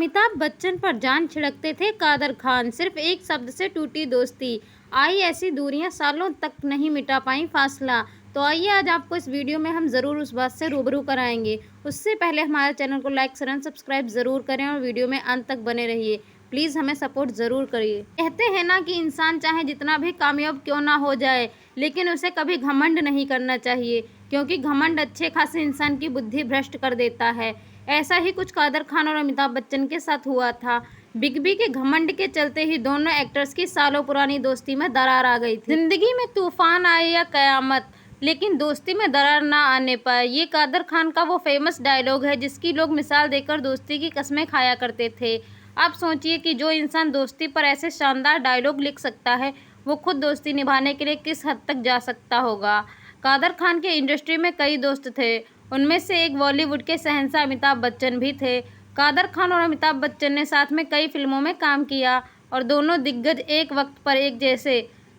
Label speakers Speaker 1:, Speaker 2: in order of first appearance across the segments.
Speaker 1: अमिताभ बच्चन पर जान छिड़कते थे कादर खान, सिर्फ एक शब्द से टूटी दोस्ती। आई ऐसी दूरियां सालों तक नहीं मिटा पाई फासला। तो आइए आज आपको इस वीडियो में हम ज़रूर उस बात से रूबरू कराएंगे। उससे पहले हमारे चैनल को लाइक शेयर एंड सब्सक्राइब ज़रूर करें और वीडियो में अंत तक बने रहिए। प्लीज़ हमें सपोर्ट ज़रूर करिए। कहते हैं ना कि इंसान चाहे जितना भी कामयाब क्यों ना हो जाए, लेकिन उसे कभी घमंड नहीं करना चाहिए, क्योंकि घमंड अच्छे खासे इंसान की बुद्धि भ्रष्ट कर देता है। ऐसा ही कुछ कादर खान और अमिताभ बच्चन के साथ हुआ था। बिग बी के घमंड के चलते ही दोनों एक्टर्स की सालों पुरानी दोस्ती में दरार आ गई थी। जिंदगी में तूफान आए या कयामत, लेकिन दोस्ती में दरार ना आने पाए, ये कादर खान का वो फेमस डायलॉग है जिसकी लोग मिसाल देकर दोस्ती की कस्में खाया करते थे। आप सोचिए कि जो इंसान दोस्ती पर ऐसे शानदार डायलॉग लिख सकता है, वो खुद दोस्ती निभाने के लिए किस हद तक जा सकता होगा। कादर खान के इंडस्ट्री में कई दोस्त थे, उनमें से एक बॉलीवुड के शहंशाह अमिताभ बच्चन भी थे। कादर खान और अमिताभ बच्चन ने साथ में कई फिल्मों में काम किया और दोनों दिग्गज एक वक्त पर एक जैसे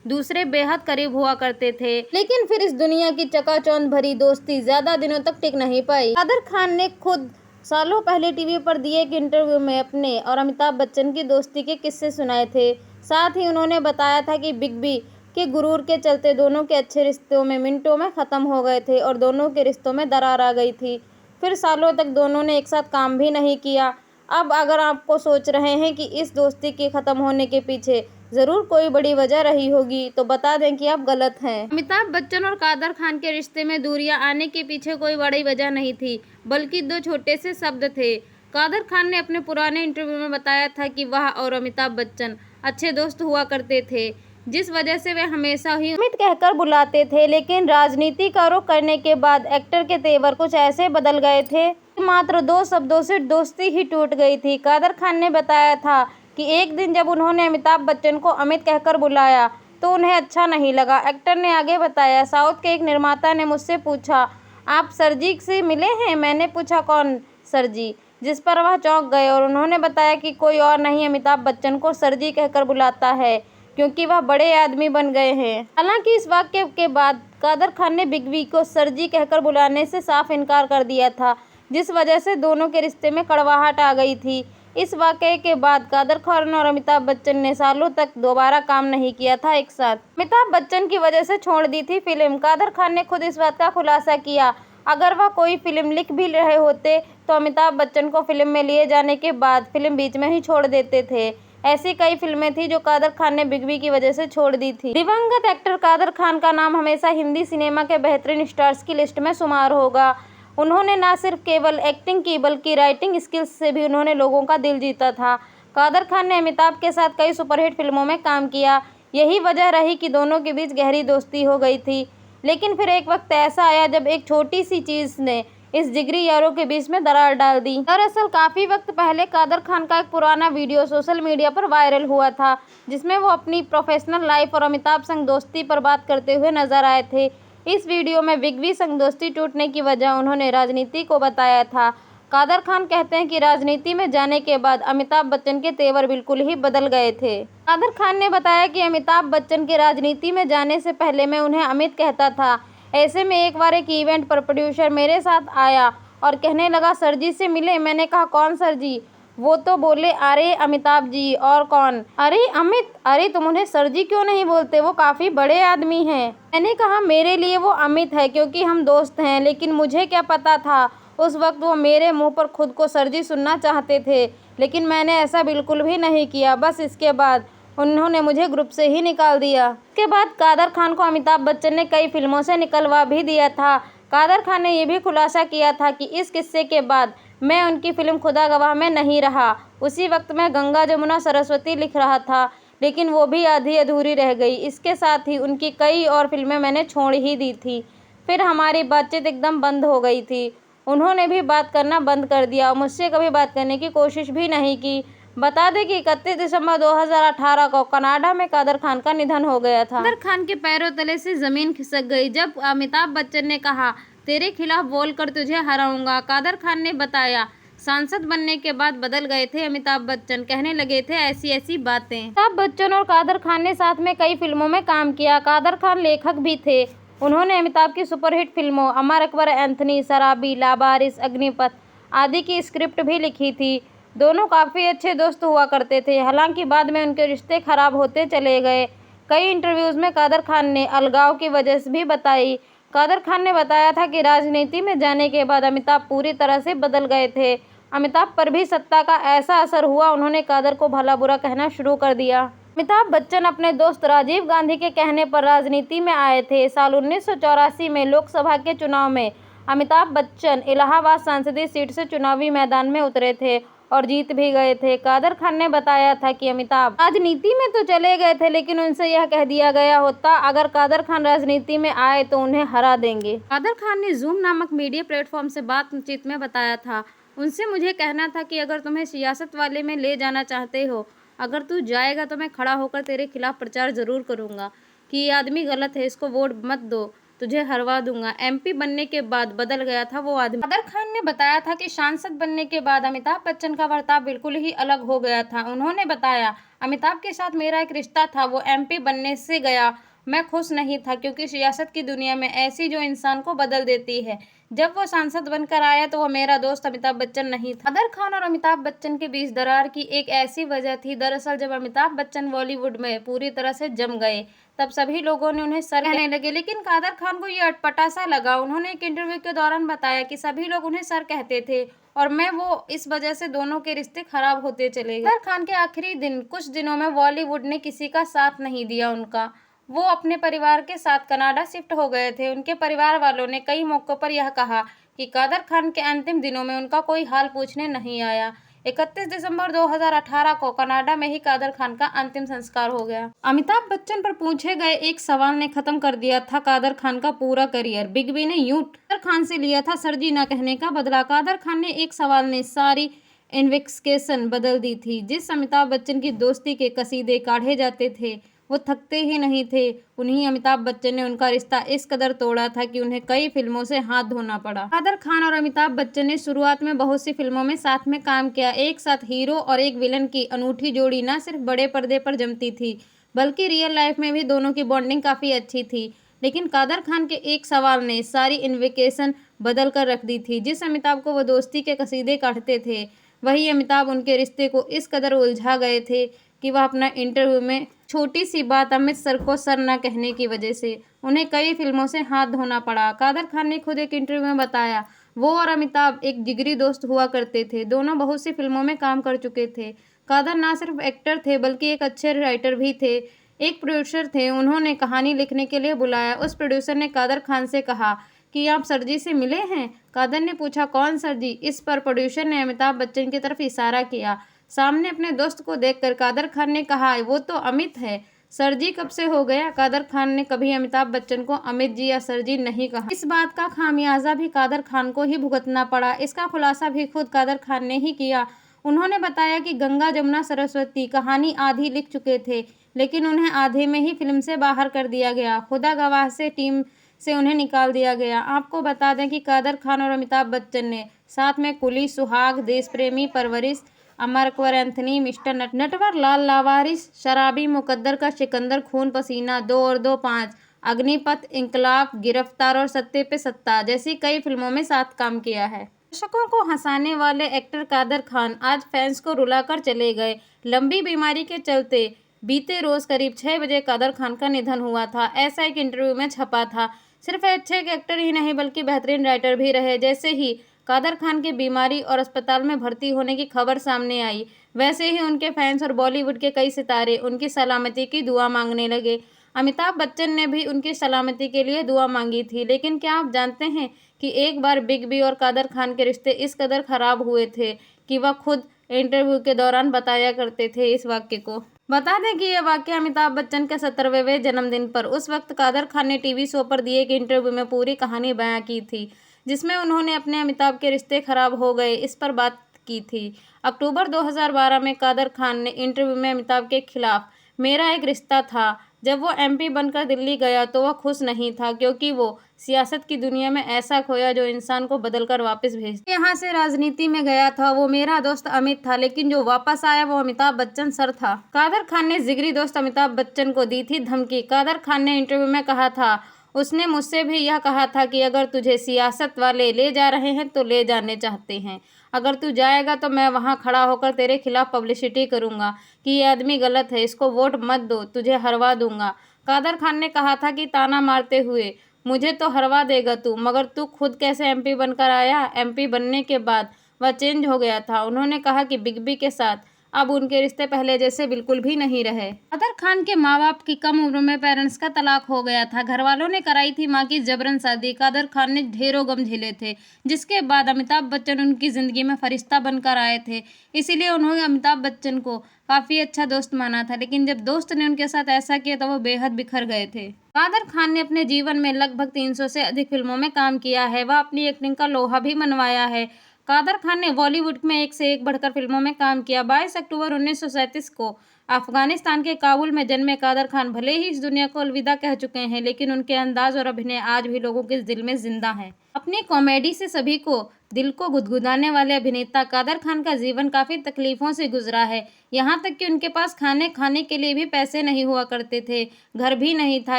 Speaker 1: दूसरे बेहद करीब हुआ करते थे। लेकिन फिर इस दुनिया की चकाचौंध भरी दोस्ती ज्यादा दिनों तक टिक नहीं पाई। कादर खान ने खुद सालों पहले टीवी पर दिए एक इंटरव्यू में अपने और अमिताभ बच्चन की दोस्ती के किस्से सुनाए थे। साथ ही उन्होंने बताया था कि बिग बी के गुरूर के चलते दोनों के अच्छे रिश्तों में मिनटों में ख़त्म हो गए थे और दोनों के रिश्तों में दरार आ गई थी। फिर सालों तक दोनों ने एक साथ काम भी नहीं किया। अब अगर आपको सोच रहे हैं कि इस दोस्ती के ख़त्म होने के पीछे ज़रूर कोई बड़ी वजह रही होगी, तो बता दें कि आप गलत हैं। अमिताभ बच्चन और कादर खान के रिश्ते में दूरियां आने के पीछे कोई बड़ी वजह नहीं थी, बल्कि दो छोटे से शब्द थे। कादर खान ने अपने पुराने इंटरव्यू में बताया था कि वह और अमिताभ बच्चन अच्छे दोस्त हुआ करते थे, जिस वजह से वे हमेशा ही अमित कहकर बुलाते थे। लेकिन राजनीति का रुख करने के बाद एक्टर के तेवर कुछ ऐसे बदल गए थे कि मात्र दो शब्दों से दोस्ती ही टूट गई थी। कादर खान ने बताया था कि एक दिन जब उन्होंने अमिताभ बच्चन को अमित कहकर बुलाया तो उन्हें अच्छा नहीं लगा। एक्टर ने आगे बताया, साउथ के एक निर्माता ने मुझसे पूछा, आप सरजी से मिले हैं? मैंने पूछा, कौन सरजी? जिस पर वह चौंक गए और उन्होंने बताया कि कोई और नहीं अमिताभ बच्चन को सरजी कहकर बुलाता है, क्योंकि वह बड़े आदमी बन गए हैं। हालांकि इस वाक्य के बाद कादर खान ने बिग बी को सरजी कहकर बुलाने से साफ इनकार कर दिया था, जिस वजह से दोनों के रिश्ते में कड़वाहट आ गई थी। इस वाकये के बाद कादर खान और अमिताभ बच्चन ने सालों तक दोबारा काम नहीं किया था एक साथ। अमिताभ बच्चन की वजह से छोड़ दी थी फिल्म। कादर खान ने खुद इस बात का खुलासा किया, अगर वह कोई फिल्म लिख भी रहे होते तो अमिताभ बच्चन को फिल्म में लिए जाने के बाद फिल्म बीच में ही छोड़ देते थे। ऐसी कई फिल्में थी जो कादर खान ने बिग बी की वजह से छोड़ दी थी। दिवंगत एक्टर कादर खान का नाम हमेशा हिंदी सिनेमा के बेहतरीन स्टार्स की लिस्ट में शुमार होगा। उन्होंने न सिर्फ केवल एक्टिंग की, बल्कि राइटिंग स्किल्स से भी उन्होंने लोगों का दिल जीता था। कादर खान ने अमिताभ के साथ कई सुपरहिट फिल्मों में काम किया। यही वजह रही कि दोनों के बीच गहरी दोस्ती हो गई थी। लेकिन फिर एक वक्त ऐसा आया जब एक छोटी सी चीज़ ने इस जिगरी यारों के बीच में दरार डाल दी। दरअसल काफ़ी वक्त पहले कादर खान का एक पुराना वीडियो सोशल मीडिया पर वायरल हुआ था, जिसमें वो अपनी प्रोफेशनल लाइफ और अमिताभ संग दोस्ती पर बात करते हुए नजर आए थे। इस वीडियो में बिग बी संग दोस्ती टूटने की वजह उन्होंने राजनीति को बताया था। कादर खान कहते हैं कि राजनीति में जाने के बाद अमिताभ बच्चन के तेवर बिल्कुल ही बदल गए थे। कादर खान ने बताया कि अमिताभ बच्चन के राजनीति में जाने से पहले मैं उन्हें अमित कहता था। ऐसे में एक बार एक इवेंट पर प्रोड्यूसर मेरे साथ आया और कहने लगा, सरजी से मिले? मैंने कहा, कौन सरजी? वो तो बोले, अरे अमिताभ जी। और कौन? अरे अमित। अरे तुम उन्हें सरजी क्यों नहीं बोलते, वो काफ़ी बड़े आदमी हैं। मैंने कहा, मेरे लिए वो अमित है क्योंकि हम दोस्त हैं। लेकिन मुझे क्या पता था उस वक्त वो मेरे मुंह पर खुद को सरजी सुनना चाहते थे, लेकिन मैंने ऐसा बिल्कुल भी नहीं किया। बस इसके बाद उन्होंने मुझे ग्रुप से ही निकाल दिया। इसके बाद कादर खान को अमिताभ बच्चन ने कई फिल्मों से निकलवा भी दिया था। कादर खान ने यह भी खुलासा किया था कि इस किस्से के बाद मैं उनकी फिल्म खुदा गवाह में नहीं रहा। उसी वक्त मैं गंगा जमुना सरस्वती लिख रहा था, लेकिन वो भी आधी अधूरी रह गई। इसके साथ ही उनकी कई और फिल्में मैंने छोड़ ही दी थी। फिर हमारी बातचीत एकदम बंद हो गई थी। उन्होंने भी बात करना बंद कर दिया और मुझसे कभी बात करने की कोशिश भी नहीं की। बता दें कि 31 दिसंबर 2018 को कनाडा में कादर खान का निधन हो गया था। कादर खान के पैरों तले से जमीन खिसक गई जब अमिताभ बच्चन ने कहा, तेरे खिलाफ बोलकर तुझे हराऊंगा। कादर खान ने बताया, सांसद बनने के बाद बदल गए थे अमिताभ बच्चन, कहने लगे थे ऐसी ऐसी बातें। अमिताभ बच्चन और कादर खान ने साथ में कई फिल्मों में काम किया। कादर खान लेखक भी थे। उन्होंने अमिताभ की सुपरहिट फिल्मों अमर अकबर एंथनी, शराबी, लावारिस, अग्निपथ आदि की स्क्रिप्ट भी लिखी थी। दोनों काफ़ी अच्छे दोस्त हुआ करते थे। हालांकि बाद में उनके रिश्ते खराब होते चले गए। कई इंटरव्यूज़ में कादर खान ने अलगाव की वजह भी बताई। कादर खान ने बताया था कि राजनीति में जाने के बाद अमिताभ पूरी तरह से बदल गए थे। अमिताभ पर भी सत्ता का ऐसा असर हुआ, उन्होंने कादर को भला बुरा कहना शुरू कर दिया। अमिताभ बच्चन अपने दोस्त राजीव गांधी के कहने पर राजनीति में आए थे। साल 1984 में लोकसभा के चुनाव में अमिताभ बच्चन इलाहाबाद संसदीय सीट से चुनावी मैदान में उतरे थे और जीत भी गए थे। कादर खान ने बताया था कि अमिताभ राजनीति में तो चले गए थे, लेकिन उनसे यह कह दिया गया होता अगर कादर खान राजनीति में आए तो उन्हें हरा देंगे। कादर खान ने जूम नामक मीडिया प्लेटफॉर्म से बातचीत में बताया था, उनसे मुझे कहना था कि अगर तुम्हें सियासत वाले में ले जाना चाहते हो, अगर तू जाएगा तो मैं खड़ा होकर तेरे खिलाफ प्रचार जरूर करूंगा कि ये आदमी गलत है, इसको वोट मत दो, तुझे हरवा दूंगा। एमपी बनने के बाद बदल गया था वो आदमी। कादर खान ने बताया था कि सांसद बनने के बाद अमिताभ बच्चन का बर्ताव बिल्कुल ही अलग हो गया था। उन्होंने बताया, अमिताभ के साथ मेरा एक रिश्ता था, वो एमपी बनने से गया, मैं खुश नहीं था क्योंकि सियासत की दुनिया में ऐसी जो इंसान को बदल देती है। जब वो सांसद बनकर आया तो वो मेरा दोस्त अमिताभ बच्चन नहीं था। कादर खान और अमिताभ बच्चन के बीच दरार की एक ऐसी वजह थी। दरअसल जब अमिताभ बच्चन बॉलीवुड में पूरी तरह से जम गए तब सभी लोगों ने उन्हें सर कहने लगे, लेकिन कादर खान को ये अटपटा सा लगा। उन्होंने एक इंटरव्यू के दौरान बताया कि सभी लोग उन्हें सर कहते थे और वो इस वजह से दोनों के रिश्ते खराब होते चले गए। कादर खान के आखिरी दिन कुछ दिनों में बॉलीवुड ने किसी का साथ नहीं दिया उनका। वो अपने परिवार के साथ कनाडा शिफ्ट हो गए थे। उनके परिवार वालों ने कई मौकों पर यह कहा कि कादर खान के अंतिम दिनों में उनका कोई हाल पूछने नहीं आया। 31 दिसंबर 2018 को कनाडा में ही कादर खान का अंतिम संस्कार हो गया। अमिताभ बच्चन पर पूछे गए एक सवाल ने खत्म कर दिया था कादर खान का पूरा करियर। बिग बी ने यूं कादर खान से लिया था सर जी ना कहने का बदला। कादर खान ने एक सवाल ने सारी इन्वेस्टिगेशन बदल दी थी। जिस अमिताभ बच्चन की दोस्ती के कसीदे काढ़े जाते थे वो थकते ही नहीं थे, उन्हीं अमिताभ बच्चन ने उनका रिश्ता इस कदर तोड़ा था कि उन्हें कई फिल्मों से हाथ धोना पड़ा। कादर खान और अमिताभ बच्चन ने शुरुआत में बहुत सी फिल्मों में साथ में काम किया। एक साथ हीरो और एक विलन की अनूठी जोड़ी न सिर्फ बड़े पर्दे पर जमती थी बल्कि रियल लाइफ में भी दोनों की बॉन्डिंग काफ़ी अच्छी थी। लेकिन कादर खान के एक सवाल ने सारी इन्वेस्टिगेशन बदल कर रख दी थी। जिस अमिताभ को वो दोस्ती के कसीदे काटते थे वही अमिताभ उनके रिश्ते को इस कदर उलझा गए थे कि वह अपना इंटरव्यू में छोटी सी बात अमित सर को सर न कहने की वजह से उन्हें कई फिल्मों से हाथ धोना पड़ा। कादर खान ने खुद एक इंटरव्यू में बताया, वो और अमिताभ एक जिगरी दोस्त हुआ करते थे। दोनों बहुत सी फिल्मों में काम कर चुके थे। कादर ना सिर्फ एक्टर थे बल्कि एक अच्छे राइटर भी थे। एक प्रोड्यूसर थे, उन्होंने कहानी लिखने के लिए बुलाया। उस प्रोड्यूसर ने कादर खान से कहा कि आप सर जी से मिले हैं? कादर ने पूछा, कौन सर जी? इस पर प्रोड्यूसर ने अमिताभ बच्चन की तरफ इशारा किया। सामने अपने दोस्त को देखकर कादर खान ने कहा, वो तो अमित है। सर जी कब से हो गया? कादर खान ने कभी अमिताभ बच्चन को अमित जी या सर जी नहीं कहा। इस बात का खामियाजा भी कादर खान को ही भुगतना पड़ा। इसका खुलासा भी खुद कादर खान ने ही किया। उन्होंने बताया कि गंगा जमुना सरस्वती कहानी आधी लिख चुके थे, लेकिन उन्हें आधे में ही फिल्म से बाहर कर दिया गया। खुदा गवाह से टीम से उन्हें निकाल दिया गया। आपको बता दें कि कादर खान और अमिताभ बच्चन ने साथ में कुली, सुहाग, देश प्रेमी, परवरिश, अमर अकबर एंथनी, मिस्टर नटवर लाल लावारिस, शराबी, मुकद्दर का सिकंदर, खून पसीना, 2 और 2 5, अग्निपथ, इंकलाब, गिरफ्तार और सत्ते पे सत्ता जैसी कई फिल्मों में साथ काम किया है। दर्शकों को हंसाने वाले एक्टर कादर खान आज फैंस को रुलाकर चले गए। लंबी बीमारी के चलते बीते रोज करीब 6 बजे कादर खान का निधन हुआ था। ऐसा एक इंटरव्यू में छपा था। सिर्फ अच्छे एक एक्टर ही नहीं बल्कि बेहतरीन राइटर भी रहे। जैसे ही कादर खान की बीमारी और अस्पताल में भर्ती होने की खबर सामने आई, वैसे ही उनके फैंस और बॉलीवुड के कई सितारे उनकी सलामती की दुआ मांगने लगे। अमिताभ बच्चन ने भी उनकी सलामती के लिए दुआ मांगी थी। लेकिन क्या आप जानते हैं कि एक बार बिग बी और कादर खान के रिश्ते इस कदर खराब हुए थे कि वह खुद इंटरव्यू के दौरान बताया करते थे इस वाक्य को। बता दें कि यह वाक्य अमिताभ बच्चन के 70वें जन्मदिन पर उस वक्त कादर खान ने टीवी शो पर दिए एक इंटरव्यू में पूरी कहानी बयां की थी, जिसमें उन्होंने अपने अमिताभ के रिश्ते खराब हो गए इस पर बात की थी। अक्टूबर 2012 में कादर खान ने इंटरव्यू में अमिताभ के खिलाफ, मेरा एक रिश्ता था, जब वो एमपी बनकर दिल्ली गया तो वह खुश नहीं था क्योंकि वो सियासत की दुनिया में ऐसा खोया जो इंसान को बदलकर वापस भेज यहाँ से राजनीति में गया था। वो मेरा दोस्त अमित था, लेकिन जो वापस आया वो अमिताभ बच्चन सर था। कादर खान ने जिगरी दोस्त अमिताभ बच्चन को दी थी धमकी। कादर खान ने इंटरव्यू में कहा था, उसने मुझसे भी यह कहा था कि अगर तुझे सियासत वाले ले जा रहे हैं तो ले जाने चाहते हैं, अगर तू जाएगा तो मैं वहाँ खड़ा होकर तेरे खिलाफ पब्लिसिटी करूँगा कि ये आदमी गलत है, इसको वोट मत दो, तुझे हरवा दूंगा। कादर खान ने कहा था कि ताना मारते हुए, मुझे तो हरवा देगा तू, मगर तू खुद कैसे एमपी बनकर आया? एमपी बनने के बाद वह चेंज हो गया था। उन्होंने कहा कि बिग बी के साथ अब उनके रिश्ते पहले जैसे बिल्कुल भी नहीं रहे। कादर खान के माँ बाप की कम उम्र में पेरेंट्स का तलाक हो गया था। घर वालों ने कराई थी माँ की जबरन शादी। कादर खान ने ढेरों गम झेले थे, जिसके बाद अमिताभ बच्चन उनकी जिंदगी में फरिश्ता बनकर आए थे। इसीलिए उन्होंने अमिताभ बच्चन को काफी अच्छा दोस्त माना था, लेकिन जब दोस्त ने उनके साथ ऐसा किया तो वो बेहद बिखर गए थे। कादर खान ने अपने जीवन में लगभग 300 से अधिक फिल्मों में काम किया है। वह अपनी एक्टिंग का लोहा भी मनवाया है। कादर खान ने बॉलीवुड में एक से एक बढ़कर फिल्मों में काम किया। 22 अक्टूबर 1937 को अफगानिस्तान के काबुल में जन्मे कादर खान भले ही इस दुनिया को अलविदा कह चुके हैं, लेकिन उनके अंदाज और अभिनय आज भी लोगों के दिल में जिंदा है। अपनी कॉमेडी से सभी को दिल को गुदगुदाने वाले अभिनेता कादर खान का जीवन काफी तकलीफों से गुजरा है। यहाँ तक कि उनके पास खाने के लिए भी पैसे नहीं हुआ करते थे, घर भी नहीं था।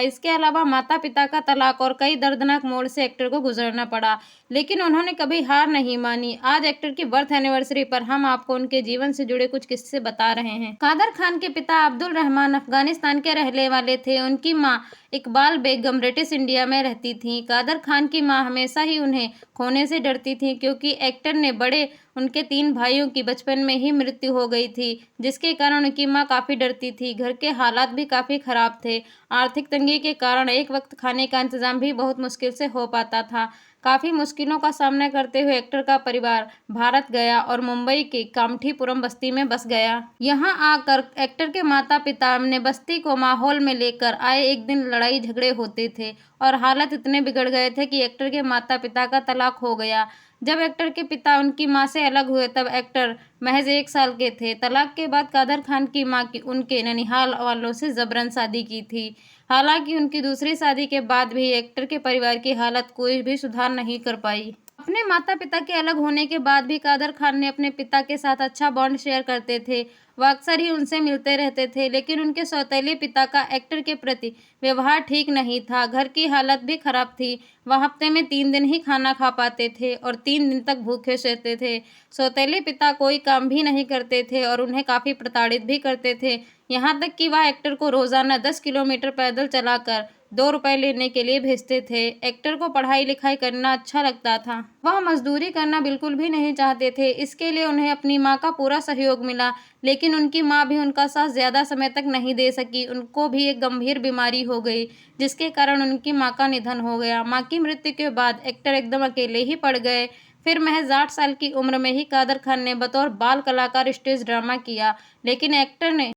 Speaker 1: इसके अलावा माता पिता का तलाक और कई दर्दनाक मोड़ से एक्टर को गुजरना पड़ा, लेकिन उन्होंने कभी हार नहीं मानी। आज एक्टर की बर्थ एनिवर्सरी पर हम आपको उनके जीवन से जुड़े कुछ किस्से बता रहे हैं। कादर खान के पिता अब्दुल रहमान अफगानिस्तान के रहने वाले थे। उनकी माँ इकबाल बेगम ब्रिटिश इंडिया में रहती थीं। कादर खान की माँ हमेशा ही उन्हें खोने से डरती थी, क्योंकि एक्टर ने बड़े उनके 3 भाइयों की बचपन में ही मृत्यु हो गई थी, जिसके कारण उनकी माँ काफ़ी डरती थी। घर के हालात भी काफ़ी ख़राब थे। आर्थिक तंगी के कारण एक वक्त खाने का इंतज़ाम भी बहुत मुश्किल से हो पाता था। काफ़ी मुश्किलों का सामना करते हुए एक्टर का परिवार भारत गया और मुंबई के कामठीपुरम बस्ती में बस गया। यहाँ आकर एक्टर के माता पिता ने बस्ती को माहौल में लेकर आए। एक दिन लड़ाई झगड़े होते थे और हालत इतने बिगड़ गए थे कि एक्टर के माता पिता का तलाक हो गया। जब एक्टर के पिता उनकी मां से अलग हुए तब एक्टर महज 1 साल के थे। तलाक के बाद कादर खान की मां की उनके ननिहाल वालों से जबरन शादी की थी। हालांकि उनकी दूसरी शादी के बाद भी एक्टर के परिवार की हालत कोई भी सुधार नहीं कर पाई। अपने माता पिता के अलग होने के बाद भी कादर खान ने अपने पिता के साथ अच्छा बॉन्ड शेयर करते थे। वह अक्सर ही उनसे मिलते रहते थे, लेकिन उनके सौतेले पिता का एक्टर के प्रति व्यवहार ठीक नहीं था। घर की हालत भी खराब थी। वह हफ्ते में 3 दिन ही खाना खा पाते थे और 3 दिन तक भूखे सोते थे। सौतेले पिता कोई काम भी नहीं करते थे और उन्हें काफ़ी प्रताड़ित भी करते थे। यहाँ तक कि वह एक्टर को रोजाना 10 किलोमीटर पैदल चलाकर 2 रुपए लेने के लिए भेजते थे। एक्टर को पढ़ाई लिखाई करना अच्छा लगता था। वह मजदूरी करना बिल्कुल भी नहीं चाहते थे। इसके लिए उन्हें अपनी माँ का पूरा सहयोग मिला, लेकिन उनकी माँ भी उनका साथ ज़्यादा समय तक नहीं दे सकी। उनको भी एक गंभीर बीमारी हो गई, जिसके कारण उनकी माँ का निधन हो गया। माँ की मृत्यु के बाद एक्टर एकदम अकेले ही पड़ गए। फिर महज 8 साल की उम्र में ही कादर खान ने बतौर बाल कलाकार स्टेज ड्रामा किया, लेकिन एक्टर ने